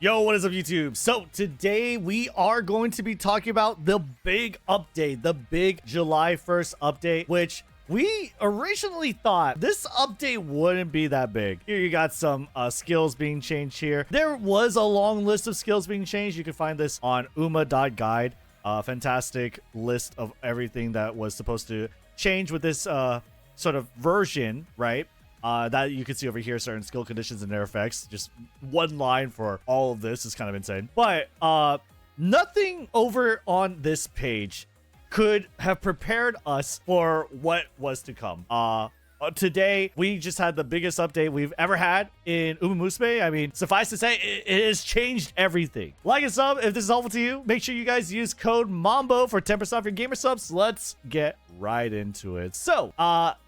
Yo, what is up, YouTube? So today we are going to be talking about the big update, the big July 1st update, which we originally thought this update wouldn't be that big. Here you got some skills being changed here. There was a long list of skills being changed. You can find this on uma.guide. Fantastic list of everything that was supposed to change with this sort of version, right? That you can see over here, certain skill conditions and their effects. Just one line for all of this is kind of insane. But nothing over on this page could have prepared us for what was to come. Today, we just had the biggest update we've ever had in umamusume. I mean, suffice to say, it has changed everything. Like and sub if this is helpful to you. Make sure you guys use code MAMBO for 10% off your gamer subs. Let's get right into it. So,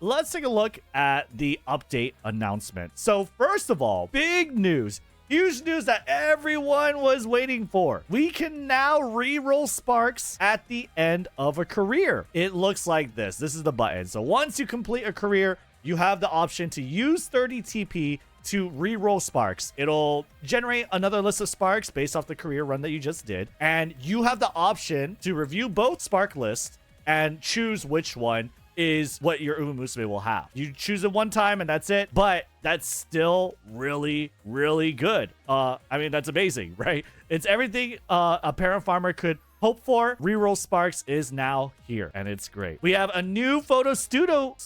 let's take a look at the update announcement. So, first of all, big news. Huge news that everyone was waiting for. We can now re-roll sparks at the end of a career. It looks like this. This is the button. So once you complete a career, you have the option to use 30 TP to re-roll sparks. It'll generate another list of sparks based off the career run that you just did. And you have the option to review both spark lists and choose which one is what your umamusume will have. You choose it one time and that's it, but that's still really good. I mean, that's amazing, right? It's everything a parent farmer could hope for. Reroll sparks is now here and it's great. We have a new photo studio.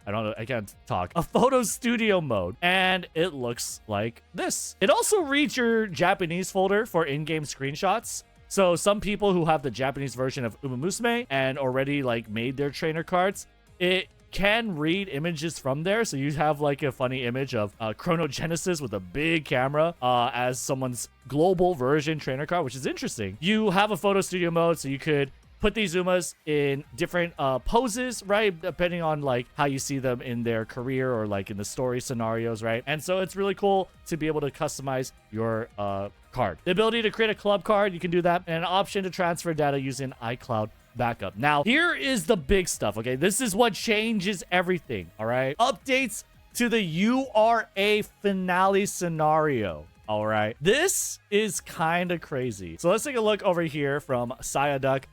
I don't know, I can't talk. A photo studio mode, and it looks like this. It also reads your Japanese folder for in-game screenshots. So some people who have the Japanese version of umamusume and already like made their trainer cards, it can read images from there. So you have like a funny image of Chronogenesis with a big camera as someone's global version trainer card, which is interesting. You have a photo studio mode, so you could put these umas in different poses, right? Depending on like how you see them in their career or like in the story scenarios, right? And so it's really cool to be able to customize your card. The ability to create a club card, you can do that, and an option to transfer data using iCloud backup. Now, here is the big stuff, okay? This is what changes everything, all right? Updates to the URA finale scenario. All right, this is kind of crazy. So let's take a look over here from Sayaduck.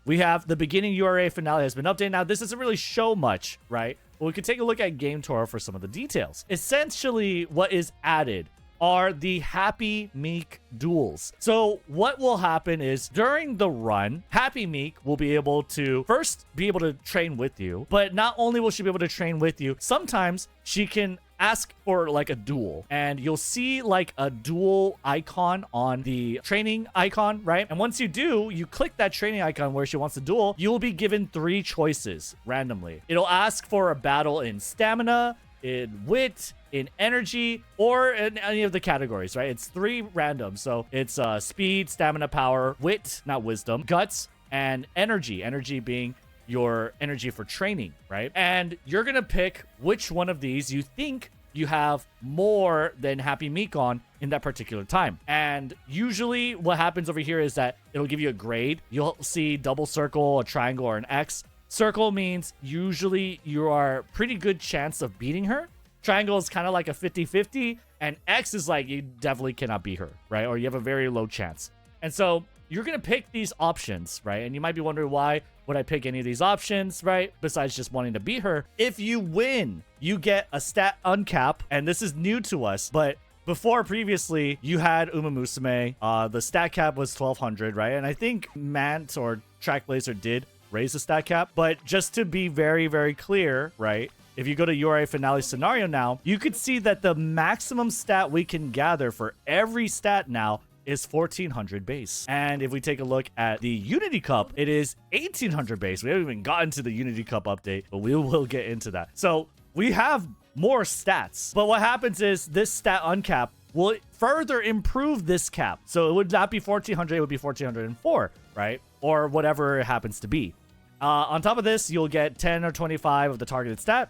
We have the beginning URA finale has been updated. Now, this doesn't really show much, right? But we can take a look at Game Toro for some of the details. Essentially, what is added are the Happy Meek duels. So what will happen is during the run, Happy Meek will be able to first be able to train with you, but not only will she be able to train with you, sometimes she can ask for like a duel, and you'll see like a duel icon on the training icon, right? And once you do, you click that training icon where she wants to duel, you'll be given 3 choices randomly. It'll ask for a battle in stamina, in wit, in energy, or in any of the categories, right? It's 3 random. So it's speed, stamina, power, wit, not wisdom, guts, and energy. Energy being your energy for training, right? And you're gonna pick which one of these you think you have more than Happy Meek on in that particular time. And usually what happens over here is that it'll give you a grade. You'll see double circle, a triangle, or an X. Circle means usually you are pretty good chance of beating her. Triangle is kind of like a 50-50, and X is like you definitely cannot beat her, right? Or you have a very low chance. And so you're gonna pick these options, right? And you might be wondering, why would I pick any of these options, right? Besides just wanting to beat her. If you win, you get a stat uncap, and this is new to us, but before previously you had umamusume, the stat cap was 1200, right? And I think Mant or Trackblazer did raise the stat cap, but just to be very clear, right? If you go to URA finale scenario now, you could see that the maximum stat we can gather for every stat now is 1400 base. And if we take a look at the Unity Cup, it is 1800 base. We haven't even gotten to the Unity Cup update, but we will get into that. So we have more stats, but what happens is this stat uncap will further improve this cap. So it would not be 1400, it would be 1404, right? Or whatever it happens to be. On top of this, you'll get 10 or 25 of the targeted stat.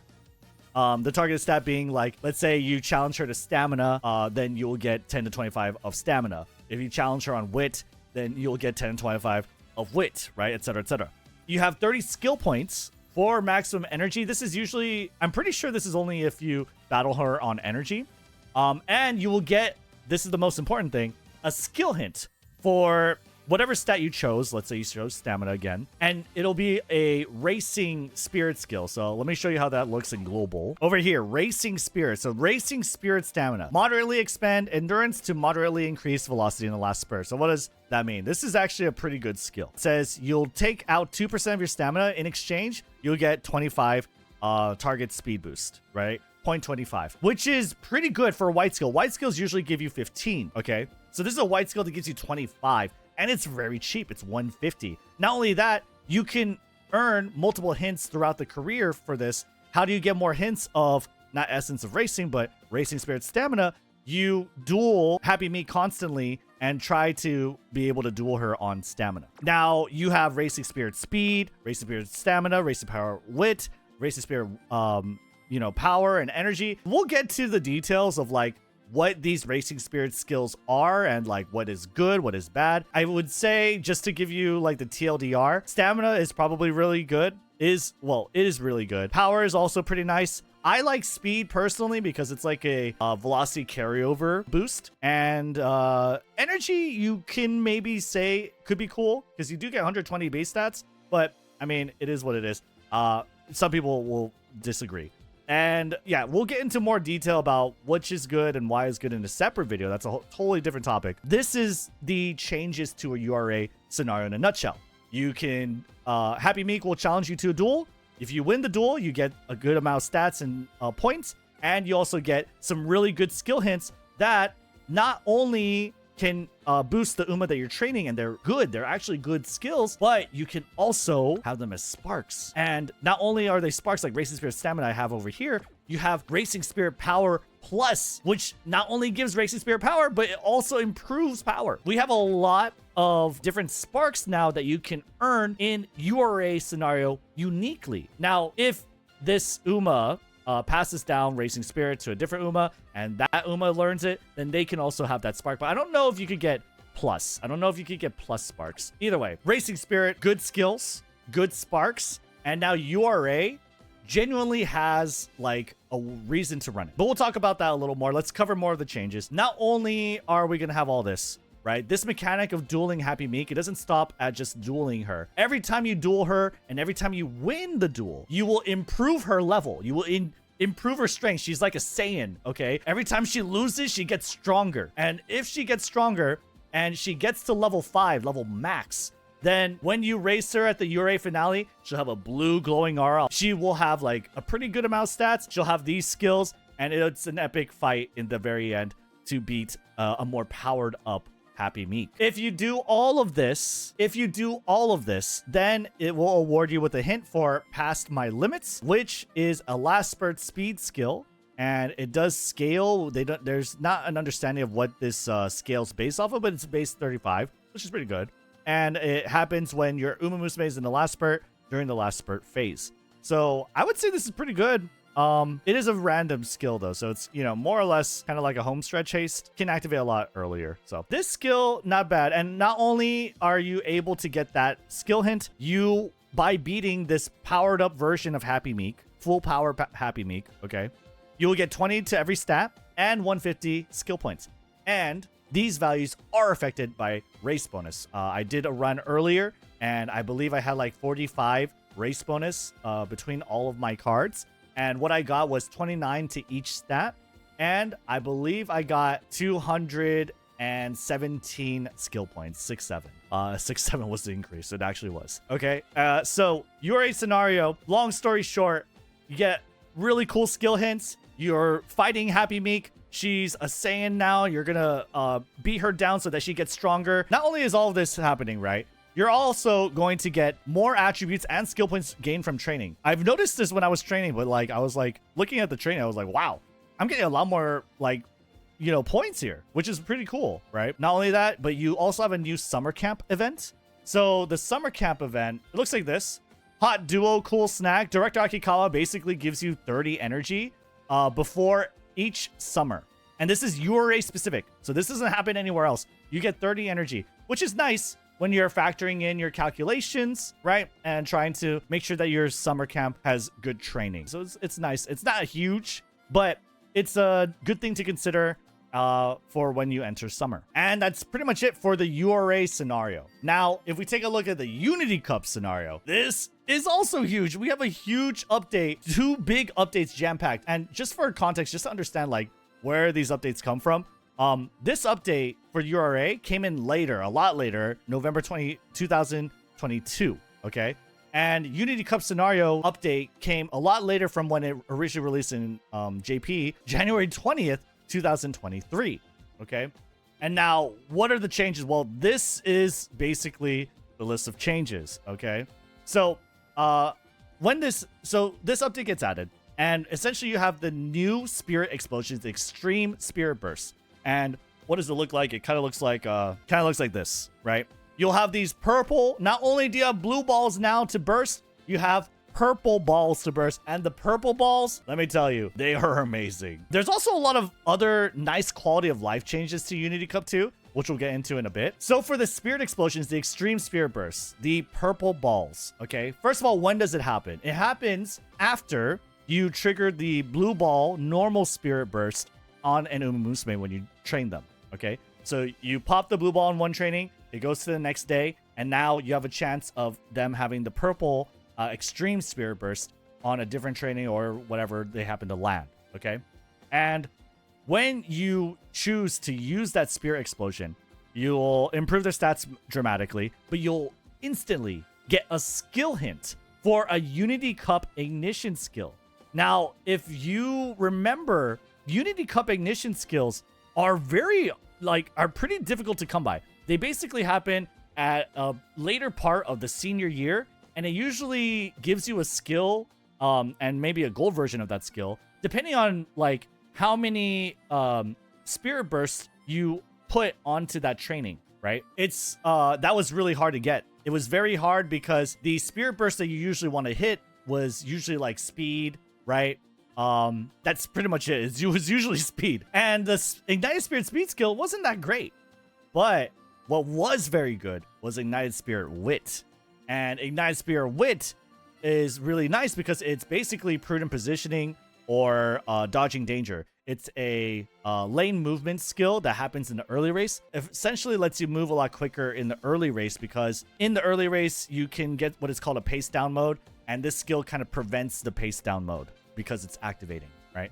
The targeted stat being like, let's say you challenge her to stamina, then you'll get 10 to 25 of stamina. If you challenge her on wit, then you'll get 10 to 25 of wit, right? Etc, etc. You have 30 skill points for maximum energy. This is usually, I'm pretty sure this is only if you battle her on energy. And you will get, this is the most important thing, a skill hint for whatever stat you chose. Let's say you chose stamina again, and it'll be a racing spirit skill. So let me show you how that looks in global. Over here, racing spirit. So racing spirit stamina. Moderately expand endurance to moderately increase velocity in the last spurt. So what does that mean? This is actually a pretty good skill. It says you'll take out 2% of your stamina. In exchange, you'll get 25 target speed boost, right? 0.25, which is pretty good for a white skill. White skills usually give you 15, okay? So this is a white skill that gives you 25. And it's very cheap. It's 150. Not only that, you can earn multiple hints throughout the career for this. How do you get more hints of not essence of racing, but racing spirit stamina? You duel Happy Meat constantly and try to be able to duel her on stamina. Now you have racing spirit speed, racing spirit stamina, racing power wit, racing spirit power and energy. We'll get to the details of like what these racing spirit skills are and like what is good, what is bad. I would say, just to give you like the TLDR, stamina is probably really good. It is really good. Power is also pretty nice. I like speed personally because it's like a velocity carryover boost, and energy you can maybe say could be cool because you do get 120 base stats, but I mean, it is what it is. Some people will disagree. And yeah, we'll get into more detail about which is good and why is good in a separate video. That's a totally different topic. This is the changes to a URA scenario in a nutshell. You can, Happy Meek will challenge you to a duel. If you win the duel, you get a good amount of stats and points. And you also get some really good skill hints that not only can boost the Uma that you're training, and they're actually good skills, but you can also have them as sparks. And not only are they sparks like Racing Spirit Stamina I have over here, you have Racing Spirit Power Plus, which not only gives Racing Spirit power, but it also improves power. We have a lot of different sparks now that you can earn in URA scenario uniquely. Now, if this Uma passes down Racing Spirit to a different Uma, and that Uma learns it, then they can also have that spark. But I don't know if you could get plus. I don't know if you could get plus sparks. Either way, Racing Spirit, good skills, good sparks, and now URA genuinely has like a reason to run it. But we'll talk about that a little more. Let's cover more of the changes. Not only are we gonna have all this, right? This mechanic of dueling Happy Meek, it doesn't stop at just dueling her. Every time you duel her and every time you win the duel, you will improve her level. You will improve her strength. She's like a Saiyan, okay? Every time she loses, she gets stronger. And if she gets stronger and she gets to level 5, level max, then when you race her at the URA finale, she'll have a blue glowing aura. She will have like a pretty good amount of stats. She'll have these skills, and it's an epic fight in the very end to beat a more powered up Happy Meek. If you do all of this, then it will award you with a hint for Past My Limits, which is a last spurt speed skill, and it does scale. There's not an understanding of what this scales based off of, but it's base 35, which is pretty good. And it happens when your umamusume is in the last spurt during the last spurt phase. So I would say this is pretty good. It is a random skill though, so it's, more or less kind of like a home stretch haste. Can activate a lot earlier. So this skill, not bad. And not only are you able to get that skill hint, by beating this powered up version of Happy Meek, full power Happy Meek, okay, you will get 20 to every stat and 150 skill points. And these values are affected by race bonus. I did a run earlier, and I believe I had like 45 race bonus between all of my cards. And what I got was 29 to each stat. And I believe I got 217 skill points, 6-7. 6-7 was the increase. It actually was. Okay. So URA scenario, long story short, you get really cool skill hints. You're fighting Happy Meek. She's a Saiyan now. You're gonna beat her down so that she gets stronger. Not only is all of this happening, right? You're also going to get more attributes and skill points gained from training. I've noticed this when I was training, but like I was like looking at the training, I was like, wow, I'm getting a lot more like, points here, which is pretty cool, right? Not only that, but you also have a new summer camp event. So the summer camp event, it looks like this. Hot duo, cool snack. Director Akikawa basically gives you 30 energy before each summer. And this is URA specific. So this doesn't happen anywhere else. You get 30 energy, which is nice when you're factoring in your calculations, right? And trying to make sure that your summer camp has good training. So it's nice. It's not huge, but it's a good thing to consider. for when you enter summer. And that's pretty much it for the URA scenario. Now, if we take a look at the Unity Cup scenario, this is also huge. We have a huge update, 2 big updates jam-packed. And just for context, just to understand like where these updates come from, this update for URA came in later, a lot later, November 2022, okay? And Unity Cup scenario update came a lot later from when it originally released in JP, January 20th, 2023, okay? And now, what are the changes? Well, this is basically the list of changes, okay? So, this update gets added, and essentially you have the new Spirit Explosions, Extreme Spirit Burst. And what does it look like? It kind of looks like this, right? You'll have these purple. Not only do you have blue balls now to burst, you have purple balls to burst. And the purple balls, let me tell you, they are amazing. There's also a lot of other nice quality of life changes to Unity Cup 2, which we'll get into in a bit. So for the Spirit Explosions, the Extreme Spirit Bursts, the purple balls, okay? First of all, when does it happen? It happens after you trigger the blue ball normal Spirit Burst on an umamusume when you train them, okay? So you pop the blue ball in one training, it goes to the next day, and now you have a chance of them having the purple Extreme Spirit Burst on a different training or whatever they happen to land, okay? And when you choose to use that Spirit Explosion, you'll improve their stats dramatically, but you'll instantly get a skill hint for a Unity Cup Ignition skill. Now, if you remember, Unity Cup Ignition skills are pretty difficult to come by. They basically happen at a later part of the senior year, and it usually gives you a skill, and maybe a gold version of that skill, depending on like how many Spirit Bursts you put onto that training, right? It's that was really hard to get. It was very hard because the Spirit Burst that you usually want to hit was usually like speed, right? That's pretty much it. It was usually speed. And the Ignited Spirit speed skill wasn't that great. But what was very good was Ignited Spirit Wit. And Ignited Spirit Wit is really nice because it's basically prudent positioning or dodging danger. It's a lane movement skill that happens in the early race. It essentially lets you move a lot quicker in the early race because in the early race, you can get what is called a pace down mode. And this skill kind of prevents the pace down mode because it's activating, right?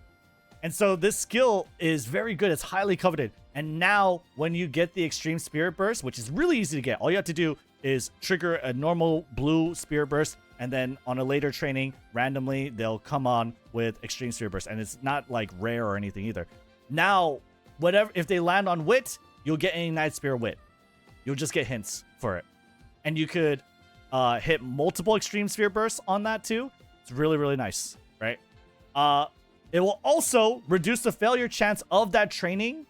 And so this skill is very good. It's highly coveted. And now when you get the Extreme Spirit Burst, which is really easy to get, all you have to do is trigger a normal blue Spirit Burst, and then on a later training, randomly, they'll come on with Extreme Spirit Burst. And it's not like rare or anything either. Now, if they land on Wit, you'll get an Ignited Spirit Wit. You'll just get hints for it. And you could hit multiple Extreme Spirit Bursts on that too. It's really, really nice, right? It will also reduce the failure chance of that training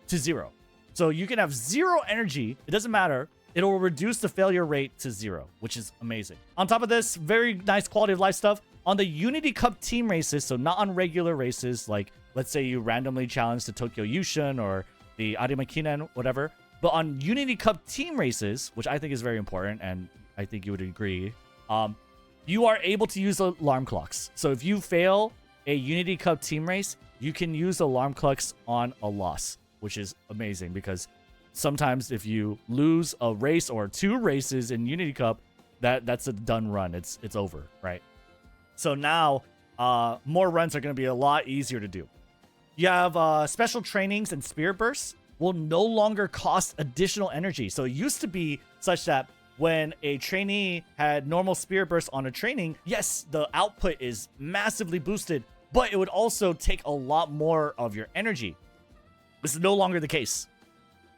to 0. So you can have 0 energy. It doesn't matter. It'll reduce the failure rate to 0, which is amazing. On top of this, very nice quality of life stuff. On the Unity Cup team races, so not on regular races, like let's say you randomly challenge the Tokyo Yushun or the Arimakinen, whatever. But on Unity Cup team races, which I think is very important, and I think you would agree, you are able to use alarm clocks. So if you fail a Unity Cup team race, you can use alarm clocks on a loss, which is amazing because sometimes if you lose a race or 2 races in Unity Cup, that's a done run. It's over, right? So now more runs are going to be a lot easier to do. You have special trainings and Spirit Bursts will no longer cost additional energy. So it used to be such that when a trainee had normal Spirit Burst on a training, yes, the output is massively boosted, but it would also take a lot more of your energy. This is no longer the case.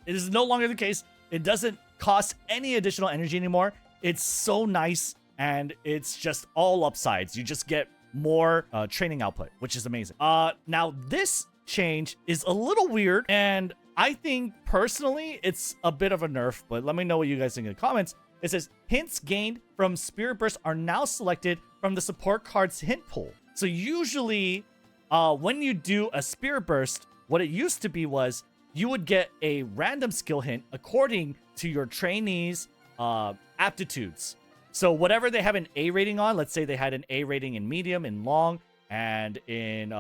It is no longer the case. It doesn't cost any additional energy anymore. It's so nice, and it's just all upsides. You just get more training output, which is amazing. Now, this change is a little weird, and I think, personally, it's a bit of a nerf, but let me know what you guys think in the comments. It says, hints gained from Spirit Burst are now selected from the support card's hint pool. So usually, when you do a Spirit Burst, what it used to be was you would get a random skill hint according to your trainees' aptitudes. So whatever they have an A rating on, let's say they had an A rating in medium, in long, and in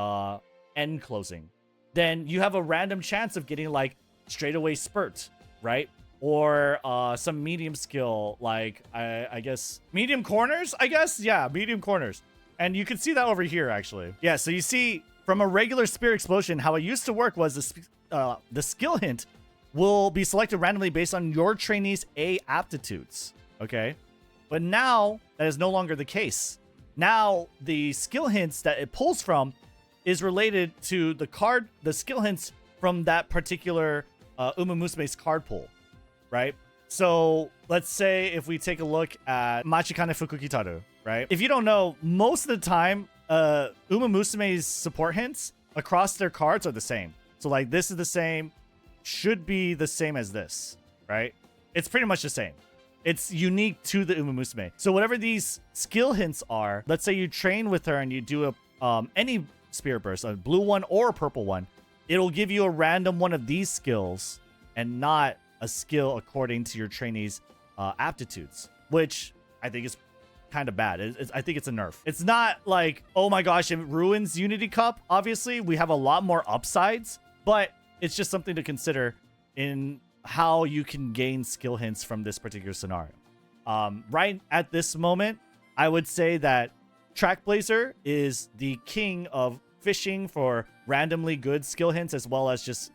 end closing. then you have a random chance of getting like straightaway spurt, right? Or some medium skill, like I guess medium corners, I guess. Yeah, medium corners. And you can see that over here, actually. Yeah, so you see from a regular Spirit Explosion, how it used to work was the skill hint will be selected randomly based on your trainee's A aptitudes, okay? But now that is no longer the case. Now the skill hints that it pulls from is related to the skill hints from that particular umamusume's card pool, right? So let's say if we take a look at Machikane Fukukitaru, right? If you don't know, most of the time, umamusume's support hints across their cards are the same. So like this is the same, should be the same as this, right? It's pretty much the same. It's unique to the umamusume. So whatever these skill hints are, let's say you train with her and you do any spirit burst, a blue one or a purple one, it'll give you a random one of these skills and not a skill according to your trainee's aptitudes, which I think is kind of bad. I think it's a nerf. It's not like, oh my gosh, it ruins Unity Cup. Obviously, we have a lot more upsides, but it's just something to consider in how you can gain skill hints from this particular scenario. Right at this moment, I would say that Trackblazer is the king of fishing for randomly good skill hints, as well as just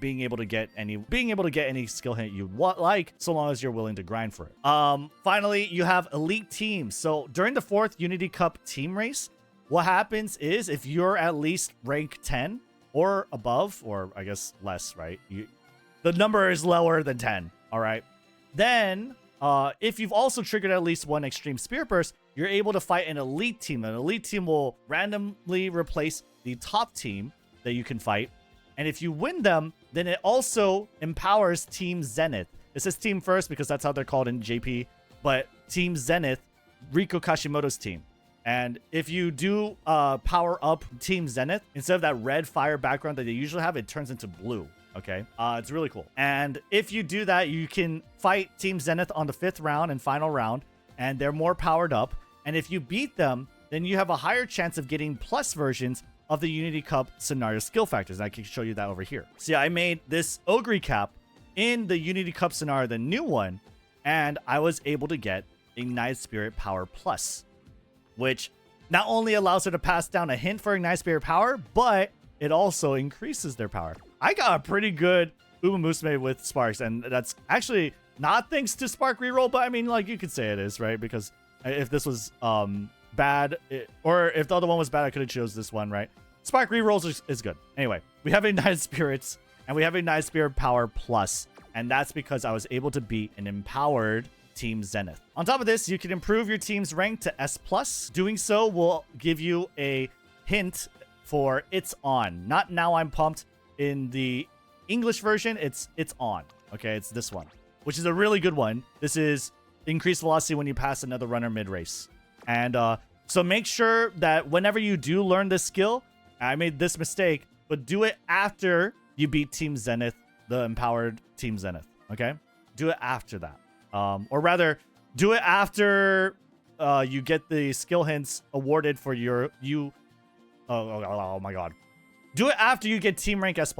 being able to get any skill hint you like, so long as you're willing to grind for it. Finally, you have elite teams. So during the 4th Unity Cup team race, what happens is if you're at least rank 10 or above, or I guess less, right? The number is lower than 10, all right? Then, if you've also triggered at least one Extreme Spirit Burst, you're able to fight an elite team. An elite team will randomly replace the top team that you can fight. And if you win them, then it also empowers Team Zenith. It says Team First because that's how they're called in JP, but Team Zenith, Riko Kashimoto's team. And if you do power up Team Zenith, instead of that red fire background that they usually have, it turns into blue. Okay, it's really cool. And if you do that, you can fight Team Zenith on the 5th round and final round, and they're more powered up. And if you beat them, then you have a higher chance of getting plus versions of the Unity Cup scenario skill factors. And I can show you that over here. So yeah, I made this Ogre cap in the Unity Cup scenario, the new one, and I was able to get Ignite Spirit Power Plus, which not only allows her to pass down a hint for Ignite Spirit Power, but it also increases their power. I got a pretty good umamusume with Sparks, and that's actually not thanks to Spark reroll, but I mean, like, you could say it is, right? Because if this was bad, or if the other one was bad, I could have chose this one, right? Spark rerolls is good. Anyway, we have Ignited Spirits, and we have Ignited Spirit Power Plus, and that's because I was able to beat an empowered Team Zenith. On top of this, you can improve your team's rank to S+. Doing so will give you a hint for It's On. Not Now I'm Pumped. In the English version, it's On. Okay, it's this one, which is a really good one. This is increased velocity when you pass another runner mid-race. And so make sure that whenever you do learn this skill, I made this mistake, but do it after you beat Team Zenith, the empowered Team Zenith, okay? Do it after that. Or rather, do it after you get the skill hints awarded for oh my god. Do it after you get Team Rank S+.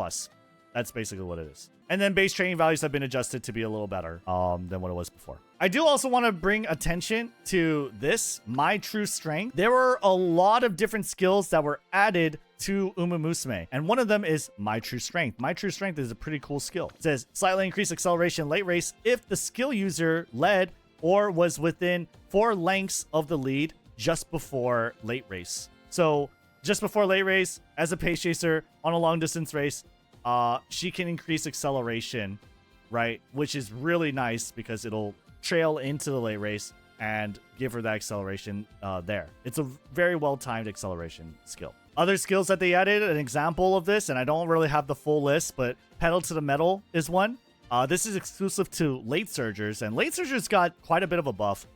That's basically what it is. And then base training values have been adjusted to be a little better than what it was before. I do also want to bring attention to this, My True Strength. There were a lot of different skills that were added to umamusume, and one of them is My True Strength. My True Strength is a pretty cool skill. It says slightly increase acceleration late race if the skill user led or was within 4 lengths of the lead just before late race. So just before late race, as a pace chaser on a long distance race, she can increase acceleration, right? Which is really nice because it'll trail into the late race and give her that acceleration there. It's a very well-timed acceleration skill. Other skills that they added, an example of this, and I don't really have the full list, but Pedal to the Metal is one. This is exclusive to Late Surgers, and Late Surgers got quite a bit of a buff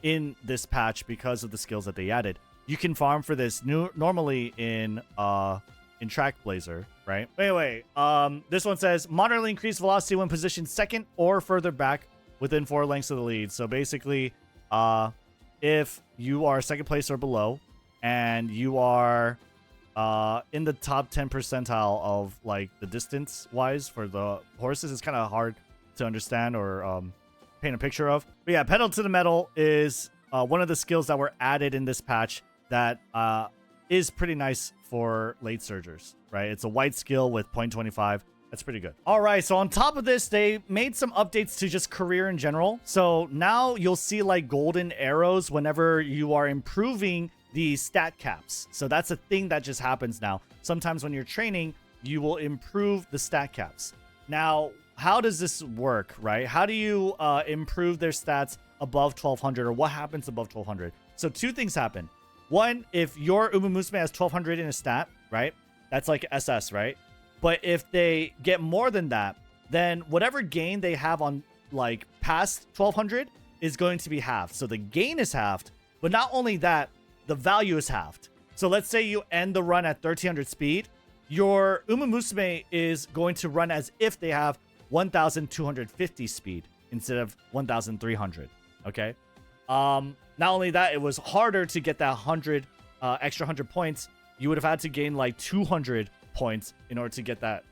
in this patch because of the skills that they added. You can farm for this normally in Trackblazer, right? Anyway, this one says moderately increased velocity when positioned second or further back within 4 lengths of the lead. So basically, if you are second place or below, and you are in the top 10 percentile of like the distance wise for the horses. It's kind of hard to understand or paint a picture of. But yeah, pedal to the metal is one of the skills that were added in this patch that is pretty nice for late surgers, right? It's a white skill with 0.25. That's pretty good. All right, so on top of this, they made some updates to just career in general. So now you'll see like golden arrows whenever you are improving the stat caps. So that's a thing that just happens now. Sometimes when you're training, you will improve the stat caps. Now, how does this work, right? How do you improve their stats above 1200, or what happens above 1200? So two things happen. One, if your umamusume has 1200 in a stat, right? That's like SS, right? But if they get more than that, then whatever gain they have on like past 1200 is going to be halved. So the gain is halved, but not only that, the value is halved. So let's say you end the run at 1300 speed. Your umamusume is going to run as if they have 1250 speed instead of 1300. Okay. Not only that, it was harder to get that extra 100 points. You would have had to gain like 200 points in order to get that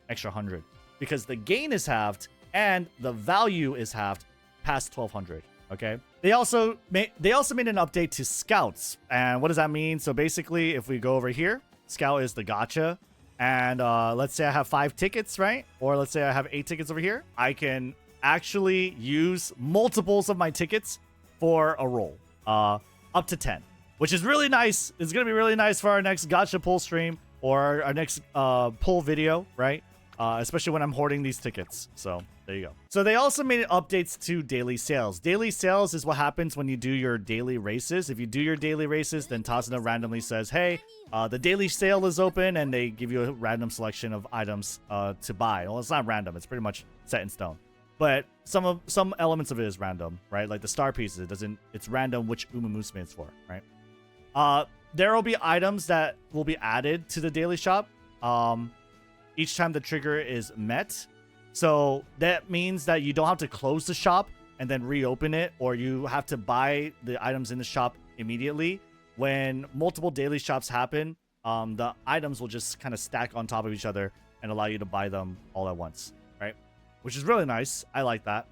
extra 100, because the gain is halved and the value is halved past 1200. Okay. They also made an update to scouts. And what does that mean? So basically, if we go over here, scout is the gacha. And let's say I have 5 tickets, right? Or let's say I have 8 tickets over here. I can actually use multiples of my tickets for a roll, up to 10, which is really nice. It's going to be really nice for our next gacha pull stream or our next pull video, right? Especially when I'm hoarding these tickets. So there you go. So they also made updates to daily sales. Daily sales is what happens when you do your daily races. If you do your daily races, then Tasuna randomly says, hey, the daily sale is open, and they give you a random selection of items to buy. Well, it's not random. It's pretty much set in stone. But some elements of it is random, right? Like the star pieces, it's random which umamusume it's for, right? There will be items that will be added to the daily shop each time the trigger is met. So that means that you don't have to close the shop and then reopen it, or you have to buy the items in the shop immediately. When multiple daily shops happen, the items will just kind of stack on top of each other and allow you to buy them all at once, right? Which is really nice. I like that.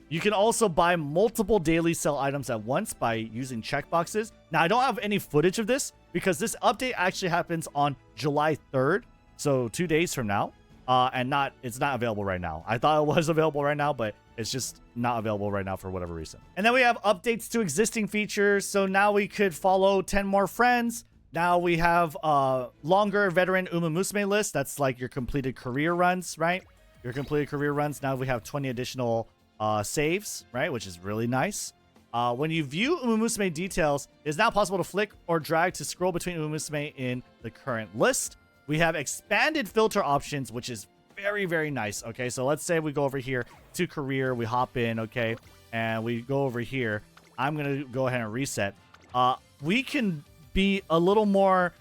You can also buy multiple daily sell items at once by using checkboxes. Now, I don't have any footage of this because this update actually happens on July 3rd, so 2 days from now. And it's not available right now. I thought it was available right now, but it's just not available right now for whatever reason. And then we have updates to existing features. So now we could follow 10 more friends. Now we have longer veteran umamusume list. That's like your completed career runs, right? Your completed career runs. Now we have 20 additional saves, right? Which is really nice. When you view umamusume details, it's now possible to flick or drag to scroll between umamusume in the current list. We have expanded filter options, which is very, very nice. Okay, so let's say we go over here to career, we hop in, okay, and we go over here. I'm going to go ahead and reset. We can be a little more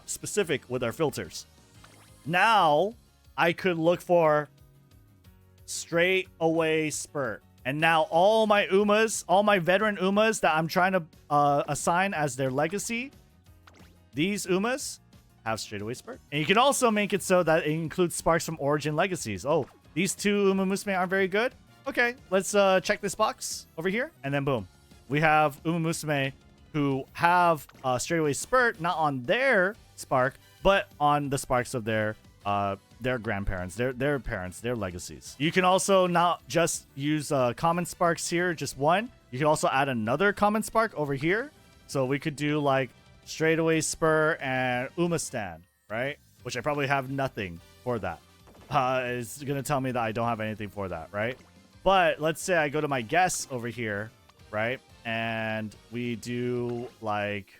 specific with our filters. Now, I could look for straight away spurt. And now all my veteran umas that I'm trying to assign as their legacy, these umas have straightaway spurt. And you can also make it so that it includes sparks from origin legacies. Oh, these two umamusume aren't very good. Okay, let's check this box over here. And then boom, we have umamusume who have straightaway spurt, not on their spark, but on the sparks of their grandparents, their parents, their legacies. You can also not just use common sparks here, just one. You can also add another common spark over here. So we could do like straightaway spur and umastan, right? Which I probably have nothing for that. It's gonna tell me that I don't have anything for that, right? But let's say I go to my guess over here, right? And we do like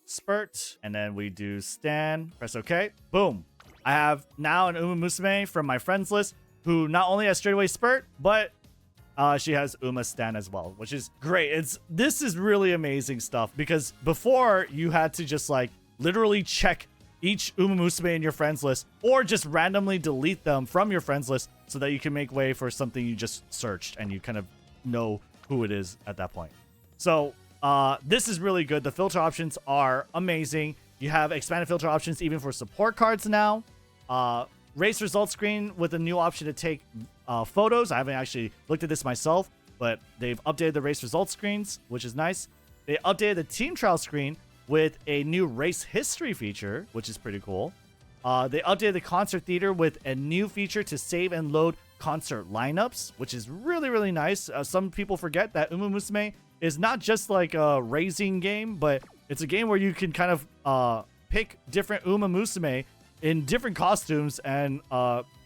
spurt, and then we do stan. Press OK. Boom. I have now an umamusume from my friends list who not only has straightaway spurt, but she has Uma Stan as well, which is great. This is really amazing stuff, because before you had to just like literally check each umamusume in your friends list or just randomly delete them from your friends list so that you can make way for something you just searched and you kind of know who it is at that point. So This is really good. The filter options are amazing. You have expanded filter options even for support cards now. Race results screen with a new option to take photos. I haven't actually looked at this myself, but they've updated the race results screens, which is nice. They updated the team trial screen with a new race history feature, which is pretty cool. They updated the concert theater with a new feature to save and load concert lineups, which is really, really nice. Some people forget that Umamusume is not just like a racing game, but it's a game where you can kind of pick different Umamusume in different costumes and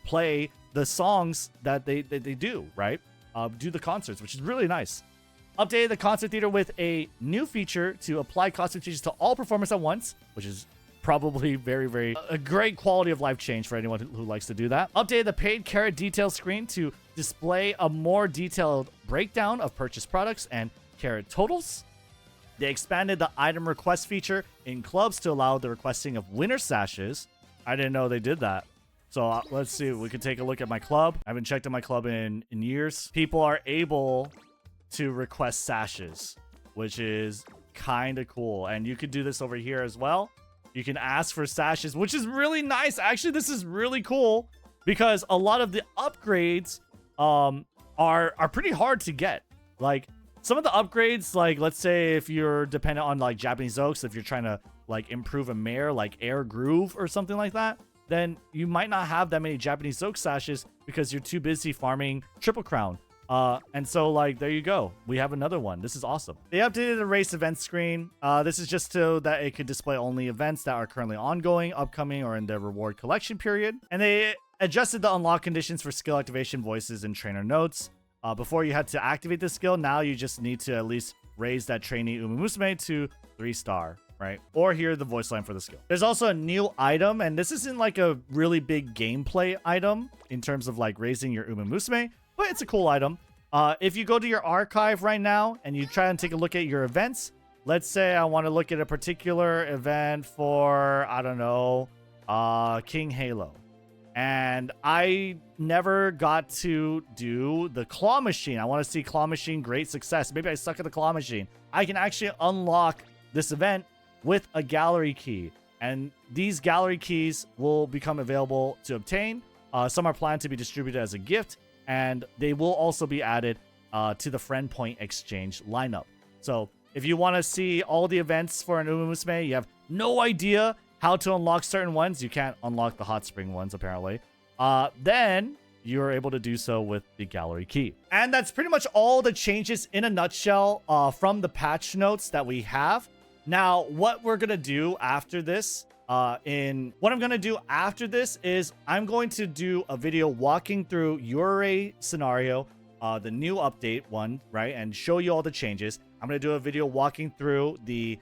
play the songs that they do, right? Do the concerts, which is really nice. Updated the concert theater with a new feature to apply costume changes to all performers at once, which is probably very a great quality of life change for anyone who likes to do that. Updated the paid carrot detail screen to display a more detailed breakdown of purchased products and carrot totals. They expanded the item request feature in clubs to allow the requesting of winner sashes. I didn't know they did that. So let's see. We can take a look at my club. I haven't checked on my club in years. People are able to request sashes, which is kind of cool. And you could do this over here as well. You can ask for sashes, which is really nice. Actually, this is really cool because a lot of the upgrades are pretty hard to get. Like some of the upgrades, like let's say if you're dependent on like Japanese oaks, if you're trying to like improve a mare like Air Groove or something like that, then you might not have that many Japanese oak sashes because you're too busy farming Triple Crown. And so like there you go, we have another one. This is awesome. They updated the race event screen. This is just so that it could display only events that are currently ongoing, upcoming, or in their reward collection period. And they adjusted the unlock conditions for skill activation, voices, and trainer notes. Before you had to activate the skill, now you just need to at least raise that trainee Umamusume to 3-star, right? Or hear the voice line for the skill. There's also a new item, and this isn't like a really big gameplay item in terms of like raising your Umamusume, but it's a cool item. If you go to your archive right now and you try and take a look at your events, let's say I want to look at a particular event for, I don't know, King Halo. And I never got to do the claw machine. I want to see claw machine great success. Maybe I suck at the claw machine. I can actually unlock this event with a gallery key. And these gallery keys will become available to obtain. Some are planned to be distributed as a gift. And they will also be added to the friend point exchange lineup. So if you want to see all the events for an Umamusume, you have no idea how to unlock certain ones. You can't unlock the hot spring ones, apparently. Then you're able to do so with the gallery key. And that's pretty much all the changes in a nutshell from the patch notes that we have. Now, what we're going to do after this is I'm going to do a video walking through your scenario, the new update one, right? And show you all the changes. I'm going to do a video walking through the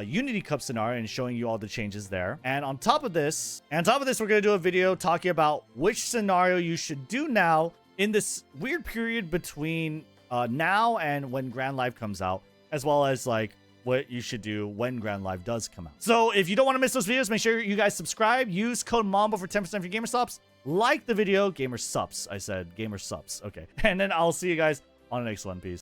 Unity Cup scenario and showing you all the changes there. And on top of this, we're going to do a video talking about which scenario you should do now in this weird period between now and when Grand Live comes out, as well as like what you should do when Grand Live does come out. So if you don't want to miss those videos, make sure you guys subscribe. Use code MAMBO for 10% for gamer subs. Like the video. Gamer subs. I said gamer subs. Okay. And then I'll see you guys on the next one. Peace.